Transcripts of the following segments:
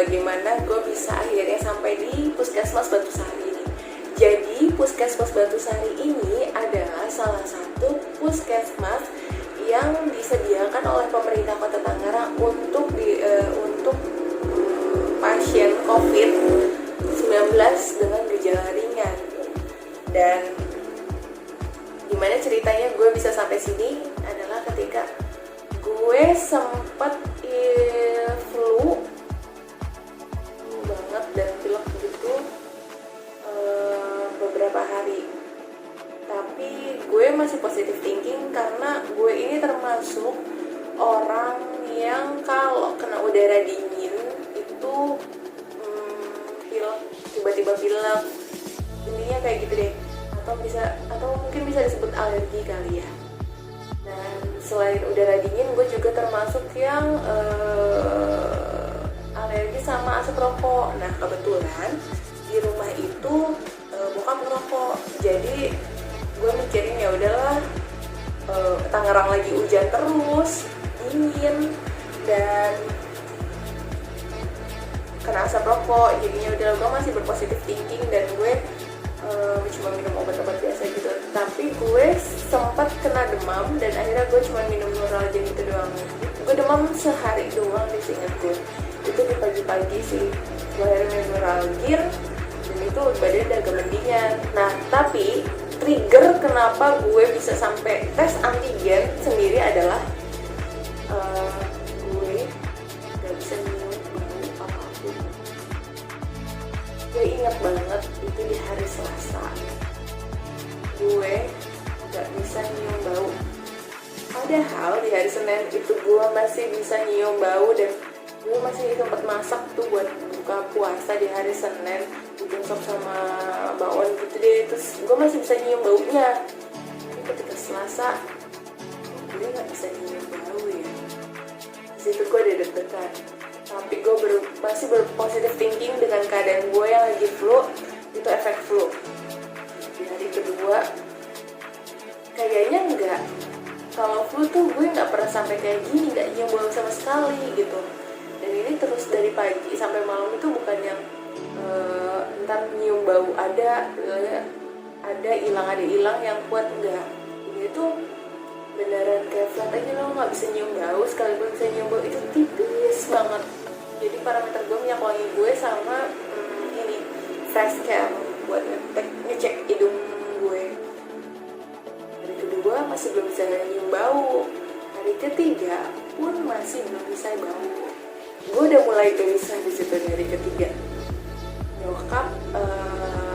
bagaimana gue bisa akhirnya sampai di Puskesmas Batusari ini. Jadi Puskesmas Batusari ini adalah salah satu puskesmas yang disediakan oleh pemerintah Kota Tangerang untuk pasien COVID-19 dengan gejala ringan. Dan gimana ceritanya gue bisa sampai sini adalah ketika gue sempet flu banget dan pilek gitu beberapa hari. Tapi gue masih positive thinking karena gue ini termasuk orang yang kalau kena udara dingin itu pilek, tiba-tiba pilek, intinya kayak gitu deh. Atau mungkin bisa disebut alergi kali ya. Dan selain udara dingin, gue juga termasuk yang alergi sama asap rokok. Nah kebetulan di rumah itu bokap ngerokok, jadi gue mikirin ya udahlah, Tangerang lagi hujan terus, dingin, dan kena asap rokok, jadinya udah gue masih berpositif thinking dan gue cuma minum obat-obat biasa gitu. Tapi gue sempat kena demam dan akhirnya gue cuma minum Nuralgin gitu doang. Gue demam sehari doang di seingat gue, itu di pagi-pagi sih. Gue akhirnya minum Nuralgin dan itu badan udah agak mendingan. Nah tapi trigger kenapa gue bisa sampai tes antigen sendiri adalah gue gak bisa nyium bau apapun. Gue inget banget itu di hari Selasa, gue gak bisa nyium bau. Padahal di hari Senin itu gue masih bisa nyium bau dan gue masih sempat masak tuh buat buka puasa di hari Senin, bikin sop sama bakwan gitu deh. Terus gue masih bisa nyium baunya. Tapi ketika Selasa gue gak bisa nyium bau ya. Disitu gue udah deg-degan. Tapi gue masih berpositif thinking dengan keadaan gue yang lagi flu, itu efek flu. Di hari kedua kayaknya enggak. Kalau flu tuh gue nggak pernah sampai kayak gini, nggak nyium bau sama sekali gitu. Dan ini terus dari pagi sampai malam itu bukan yang ntar nyium bau ada hilang yang kuat, enggak. Ini tuh beneran kayak flat aja, lo nggak bisa nyium bau, sekalipun bisa nyium bau itu tipis banget. Jadi parameter gue minyak wangi gue sama ini fresh care buat ngecek hidung gue. Hari kedua masih belum bisa nyium bau, hari ketiga pun masih belum bisa bau. Gue udah mulai gelisah di situ di hari ketiga. Nyokap,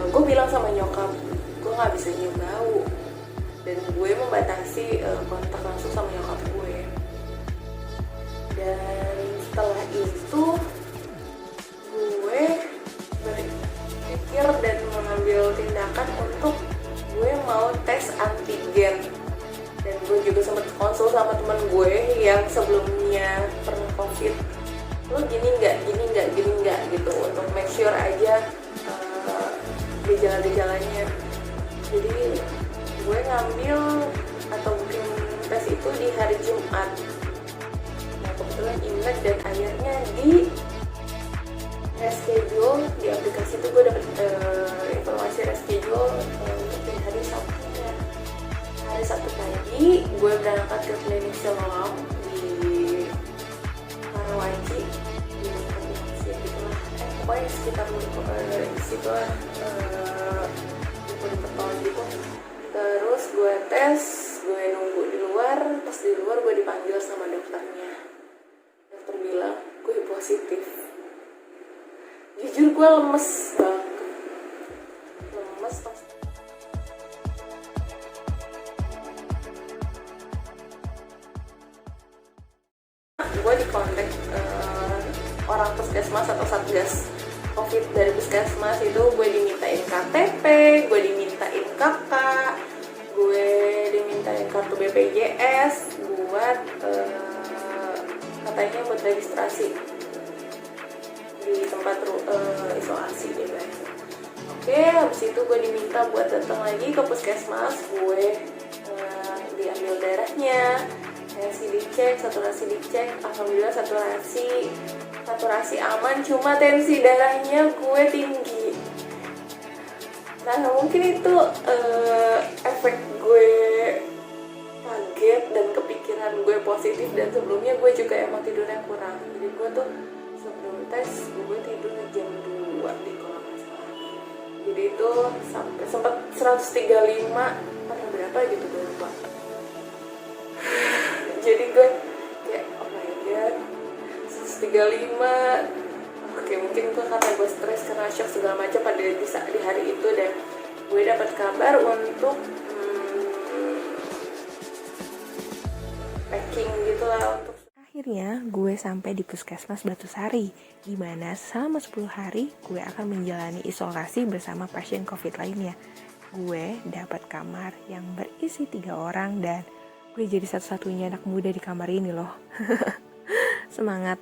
gue bilang sama nyokap, gue nggak bisa nyium bau, dan gue membatasi kontak langsung sama nyokap gue. Dan setelah itu gue berpikir dan mengambil tindakan untuk gue mau tes antigen. Dan gue juga sempat konsul sama teman gue yang sebelumnya pernah COVID, lo gini nggak gitu, untuk make sure aja gejala-gejalanya. Jadi gue ngambil atau booking tes itu di hari Jumat. Nah kebetulan ingat dan akhirnya di reschedule di aplikasi itu gue dapet informasi reschedule untuk di hari Sabtu. Hari Sabtu pagi gue berangkat ke klinik Siloam di Karawaci, di Karawaci gitulah, pokoknya sekitar situ lah, di pertolongan gitu. Terus gue tes, gue nunggu di luar. Pas di luar gue dipanggil sama dokternya. Dokter bilang gue positif. Jujur gue lemes banget, lemes pas gue dikontak orang puskesmas atau satgas COVID dari puskesmas itu. Gue dimintain KTP, gue dimintain KK, gue dimintain kartu BPJS buat katanya buat registrasi di tempat isolasi deh guys. Oke, habis itu gue diminta buat datang lagi ke puskesmas. Gue diambil darahnya, saturasi dicek, alhamdulillah saturasi saturasi aman, cuma tensi darahnya gue tinggi. Nah mungkin itu efek gue kaget dan kepikiran gue positif, dan sebelumnya gue juga emang tidurnya kurang. Jadi gue tuh sebelum tes gue tidur jam 2 di kalau nggak salah. Jadi itu sampai sempat 135 atau berapa gitu gue lupa. Jadi gue kayak oh my god 135. Oke, mungkin gue karena gue stres karena shock segala macam pada di hari itu, dan gue dapat kabar untuk packing gitulah untuk. Akhirnya gue sampai di Puskesmas Batusari, di mana selama 10 hari gue akan menjalani isolasi bersama pasien COVID lainnya. Gue dapat kamar yang berisi 3 orang dan gue jadi satu-satunya anak muda di kamar ini loh. Semangat,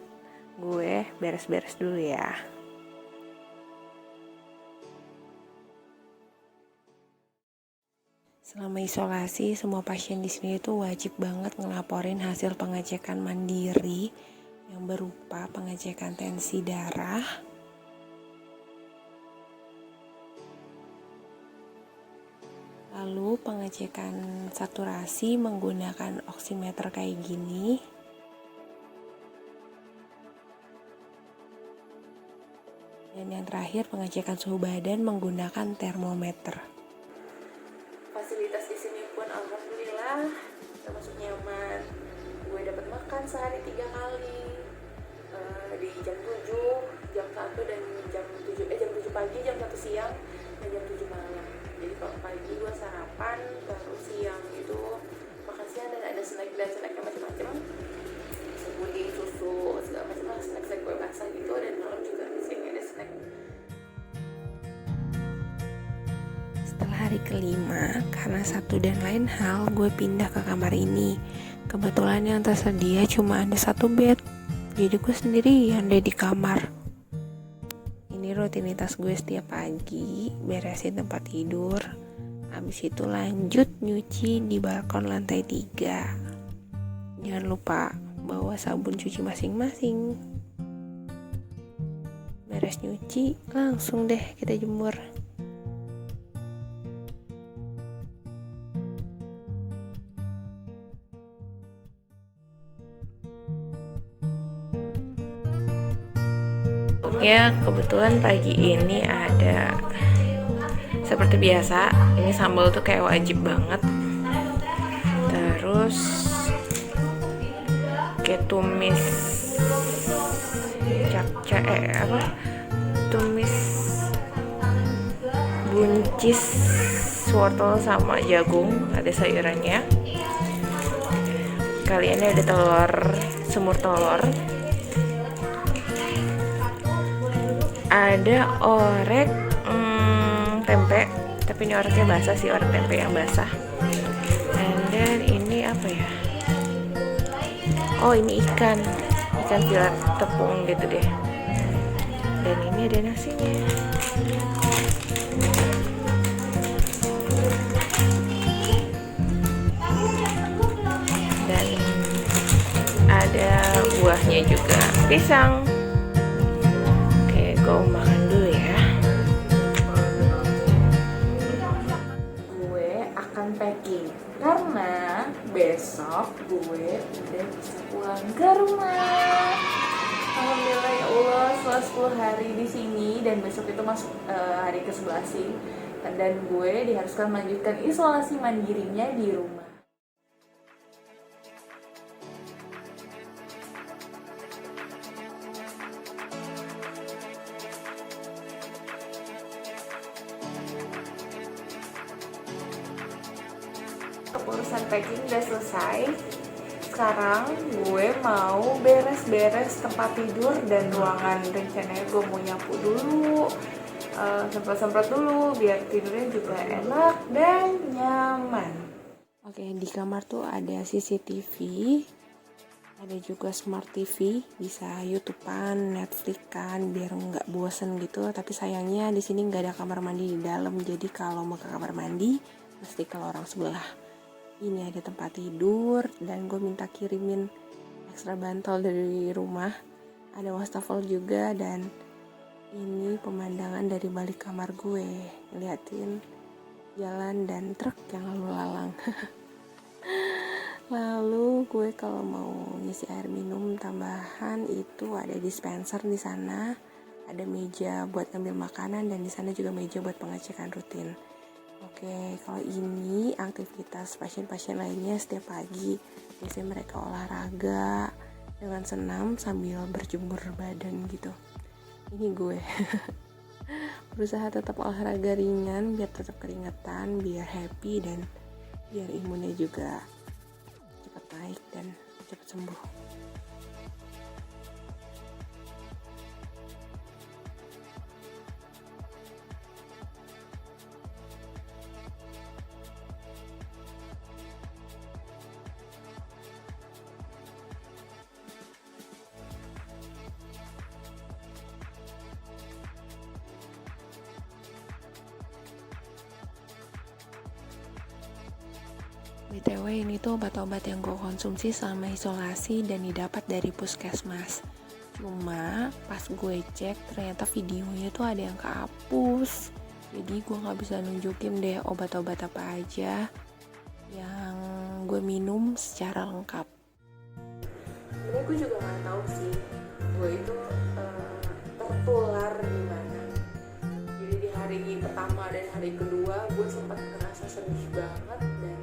gue beres-beres dulu ya. Selama isolasi, semua pasien di sini itu wajib banget ngelaporin hasil pengecekan mandiri yang berupa pengecekan tensi darah, lalu pengecekan saturasi menggunakan oximeter kayak gini, dan yang terakhir pengecekan suhu badan menggunakan termometer. Fasilitas di sini pun alhamdulillah termasuk nyaman. Gue dapat makan sehari 3 kali, di jam 7, jam 1 dan jam 7 pagi, jam 1 siang dan jam 7 malam. Jadi kalau pagi gue sarapan, baru siang itu makan siang dan ada snacknya macam-macam, puding, susu, segala macam lah, snack gue basah gitu, dan malam juga di sini ada snack. Setelah hari kelima, karena satu dan lain hal, gue pindah ke kamar ini. Kebetulan yang tersedia cuma ada 1 bed, jadi gue sendirian deh di kamar. Ini rutinitas gue setiap pagi, beresin tempat tidur, habis itu lanjut nyuci di balkon lantai 3. Jangan lupa bawa sabun cuci masing-masing. Beres nyuci, langsung deh kita jemur. Ya, kebetulan pagi ini ada seperti biasa, ini sambal tuh kayak wajib banget. Terus kayak tumis tumis buncis wortel sama jagung, ada sayurannya. Kali ini ada semur telur, ada orek tempe, tapi ini oreknya basah sih, orek tempe yang basah. Dan ini apa ya? Oh, ini ikan filet tepung gitu deh. Dan ini ada nasinya. Dan ada buahnya juga, pisang. Oke, gue makan dulu ya. Gue akan packing karena besok gue udah bisa pulang ke rumah. Alhamdulillah ya Allah, setelah 10 hari di sini dan besok itu masuk hari ke-11 sih. Dan gue diharuskan melanjutkan isolasi mandirinya di rumah. Urusan packing udah selesai. Sekarang gue mau beres-beres tempat tidur dan ruangan. Rencananya gue mau nyapu dulu, semprot-semprot dulu biar tidurnya juga enak dan nyaman. Oke, di kamar tuh ada CCTV, ada juga Smart TV, bisa YouTubean, Netflixan biar nggak bosen gitu. Tapi sayangnya di sini nggak ada kamar mandi di dalam, jadi kalau mau ke kamar mandi mesti ke lorong sebelah. Ini ada tempat tidur dan gue minta kirimin ekstra bantal dari rumah ada wastafel juga, dan ini pemandangan dari balik kamar gue, ngeliatin jalan dan truk yang lalu lalang. Lalu gue kalau mau ngisi air minum tambahan itu ada dispenser di sana, ada meja buat ngambil makanan, dan di sana juga meja buat pengecekan rutin. Oke, kalau ini aktivitas pasien-pasien lainnya setiap pagi. Biasanya mereka olahraga dengan senam sambil berjemur badan gitu. Ini gue berusaha tetap olahraga ringan biar tetap keringetan, biar happy, dan biar imunnya juga cepat naik dan cepat sembuh. BTW ini tuh obat-obat yang gue konsumsi selama isolasi dan didapat dari puskesmas. Cuma pas gue cek ternyata videonya tuh ada yang kehapus. Jadi gue gak bisa nunjukin deh obat-obat apa aja yang gue minum secara lengkap. Sebenarnya gue juga nggak tahu sih gue itu tertular gimana. Jadi di hari pertama dan hari kedua gue sempat ngerasa sedih banget, dan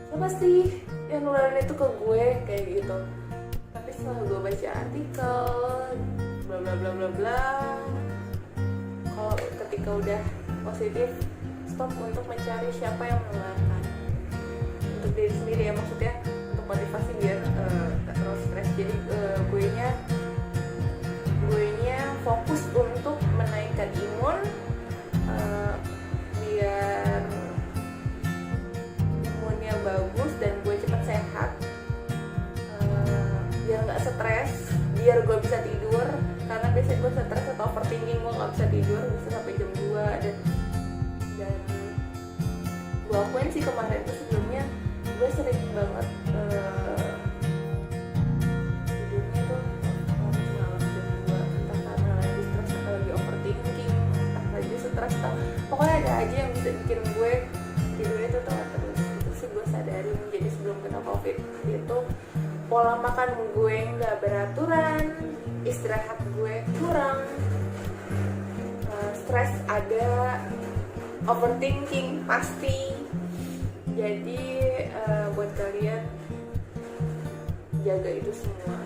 siapa sih yang nularin itu ke gue kayak gitu. Tapi setelah gue baca artikel bla bla bla bla bla, kalau ketika udah positif, stop untuk mencari siapa yang menularkan. Untuk diri sendiri ya, maksudnya untuk motivasi biar gak terlalu stres. Jadi gue nya fokus untuk menaikkan imun, biar imunnya bagus dan gue cepat sehat, biar nggak stres, biar gue bisa tidur. Karena biasanya gue stres atau overthinking, gue nggak bisa tidur bisa sampai jam 2. dan gue akuin sih kemarin tuh sebelumnya gue sering banget tidurnya tuh malam jam 2, entah karena lagi stres atau lagi overthinking, entah lagi stres atau pokoknya ada aja yang bisa bikin gue tidurnya tuh telat terus. Itu sih gue sadarin. Jadi sebelum kena covid itu pola makan gue nggak beraturan, istirahat gue kurang, stres ada, overthinking pasti. Jadi buat kalian jaga itu semua.